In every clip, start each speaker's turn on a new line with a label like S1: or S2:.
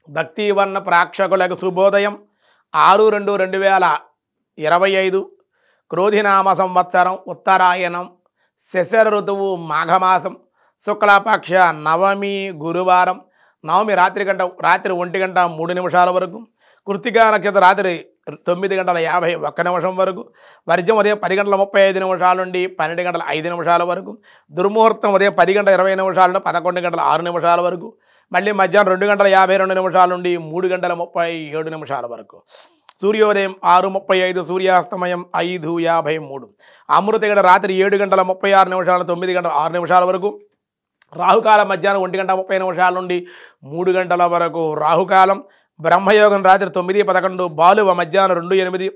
S1: భక్తివర్ణ ప్రేక్షకులకు శుభోదయం 6/2/2025 క్రోధినామ సంవత్సరం ఉత్తరాయణం శశర ఋతువు మాఘమాసం శుక్లపక్ష నవమి గురువారం నవమి రాత్రి 1:03 వరకు కృత్తికా నక్షత్రం రాత్రి 9:51 వరకు వర్జం ఉదయం 10:35 నుండి 12:05 వరకు దుర్ముహూర్తం ఉదయం 10:20 నుండి 11:06 వరకు మళ్ళీ మధ్యాహ్నం 2:52 నుండి 3:37 వరకు సూర్యోదయం 6:35 సూర్యాస్తమయం 5:53 అమృతగడ రాత్రి 7:36 9:06 వరకు రాహుకాలం మధ్యాహ్నం 1:30 నుండి 3 గంటల వరకు రాహుకాలం బ్రహ్మయోగం రాత్రి 9:11 బాలువ మధ్యాహ్నం 2:08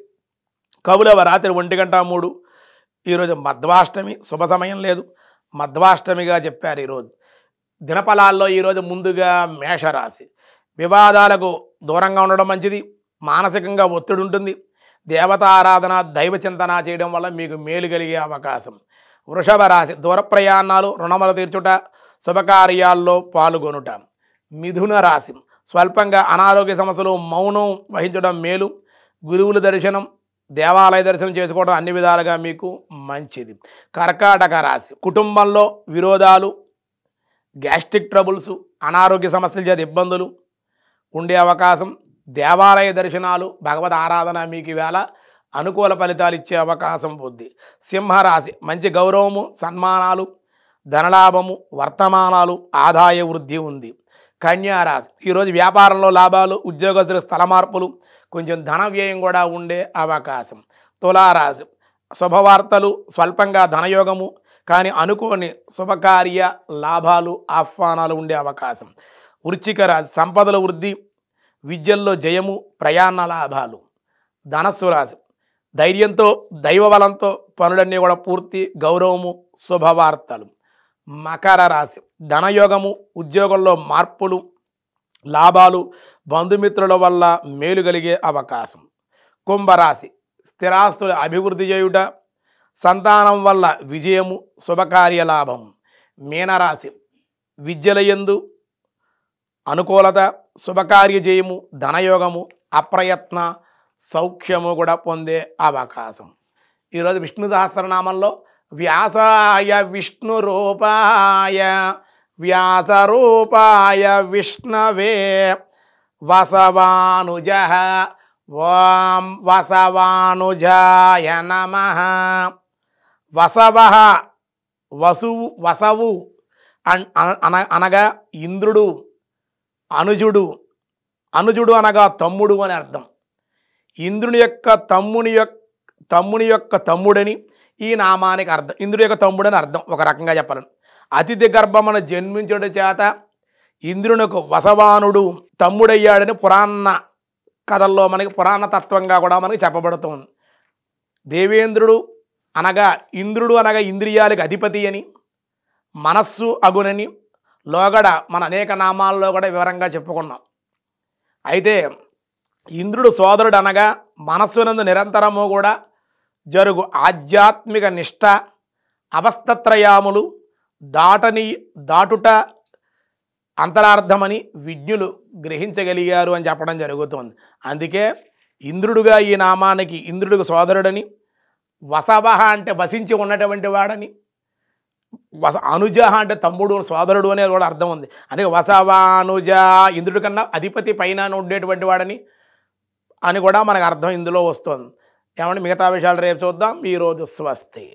S1: కవులవ రాత్రి 1:03 ఈరోజు మధ్వాష్టమి శుభ సమయం లేదు మధ్వాష్టమిగా చెప్పారు ఈరోజు దినఫలాల్లో ఈరోజు ముందుగా మేషరాశి వివాదాలకు దూరంగా ఉండడం మంచిది మానసికంగా ఒత్తిడి ఉంటుంది దేవతా ఆరాధన దైవ చింతన చేయడం వల్ల మీకు మేలు కలిగే అవకాశం వృషభ రాశి దూర ప్రయాణాలు రుణములు తీర్చుట శుభకార్యాల్లో పాల్గొనుట మిథున రాశి స్వల్పంగా అనారోగ్య సమస్యలు మౌనం వహించడం మేలు గురువుల దర్శనం దేవాలయ దర్శనం చేసుకోవడం అన్ని విధాలుగా మీకు మంచిది కర్కాటక రాశి కుటుంబంలో విరోధాలు గ్యాస్ట్రిక్ ట్రబుల్స్ అనారోగ్య సమస్యల చేత ఇబ్బందులు ఉండే అవకాశం దేవాలయ దర్శనాలు భగవద్ ఆరాధన మీకు ఈవేళ అనుకూల ఫలితాలు ఇచ్చే అవకాశం ఉంది సింహరాశి మంచి గౌరవము సన్మానాలు ధనలాభము వర్తమానాలు ఆదాయ వృద్ధి ఉంది కన్యారాశి ఈరోజు వ్యాపారంలో లాభాలు ఉద్యోగస్తుల స్థల మార్పులు కొంచెం ధన వ్యయం కూడా ఉండే అవకాశం తులారాశి శుభవార్తలు స్వల్పంగా ధనయోగము కానీ అనుకోని శుభకార్య లాభాలు ఆహ్వానాలు ఉండే అవకాశం వృశ్చిక రాశి సంపదల వృద్ధి విద్యల్లో జయము ప్రయాణ లాభాలు ధనస్సు రాశి ధైర్యంతో దైవబలంతో పనులన్నీ కూడా పూర్తి గౌరవము శుభవార్తలు మకర రాశి ధనయోగము ఉద్యోగంలో మార్పులు లాభాలు బంధుమిత్రుల వల్ల మేలు కలిగే అవకాశం కుంభరాశి స్థిరాస్తుల అభివృద్ధి చేయుట సంతానం వల్ల విజయము శుభకార్య లాభం మీనరాశి విద్యలయందు అనుకూలత శుభకార్య జయము ధనయోగము అప్రయత్న సౌఖ్యము కూడా పొందే అవకాశం ఈరోజు విష్ణు సహస్రనామంలో వ్యాసాయ విష్ణు రూపాయ వ్యాసరూపాయ విష్ణవే వసవానుజ ఓం వసవానుజాయ నమః వసవ వసవు అనగా ఇంద్రుడు అనుజుడు అనగా తమ్ముడు అని అర్థం ఇంద్రుని యొక్క తమ్ముని యొక్క తమ్ముడని ఈ నామానికి అర్థం ఇంద్రుడి యొక్క తమ్ముడని అర్థం ఒక రకంగా చెప్పాలని అతిథి గర్భమున జన్మించుట చేత ఇంద్రునికి వసవానుడు తమ్ముడయ్యాడని పురాణ కథల్లో మనకి పురాణ తత్వంగా కూడా మనకి చెప్పబడుతుంది దేవేంద్రుడు అనగా ఇంద్రుడు అనగా ఇంద్రియాలకు అధిపతి అని మనస్సు అగునని లోగడ మన అనేక నామాల్లో కూడా వివరంగా చెప్పుకున్నాం అయితే ఇంద్రుడు సోదరుడు అనగా మనస్సునందు నిరంతరము కూడా జరుగు ఆధ్యాత్మిక నిష్ఠ అవస్థత్రయాములు దాటుట అంతరార్థమని విజ్ఞులు గ్రహించగలిగారు అని చెప్పడం జరుగుతుంది అందుకే ఇంద్రుడుగా ఈ నామానికి ఇంద్రుడికి సోదరుడని వసవహ అంటే వసించి ఉన్నటువంటి వాడని అనుజ అంటే తమ్ముడు సోదరుడు అనేది కూడా అర్థం ఉంది అందుకే వసవానుజ ఇంద్రుడి కన్నా అధిపతి పైన ఉండేటువంటి వాడని అని కూడా మనకు అర్థం ఇందులో వస్తుంది ఏమంటే మిగతా విషయాలు రేపు చూద్దాం ఈరోజు స్వస్తి.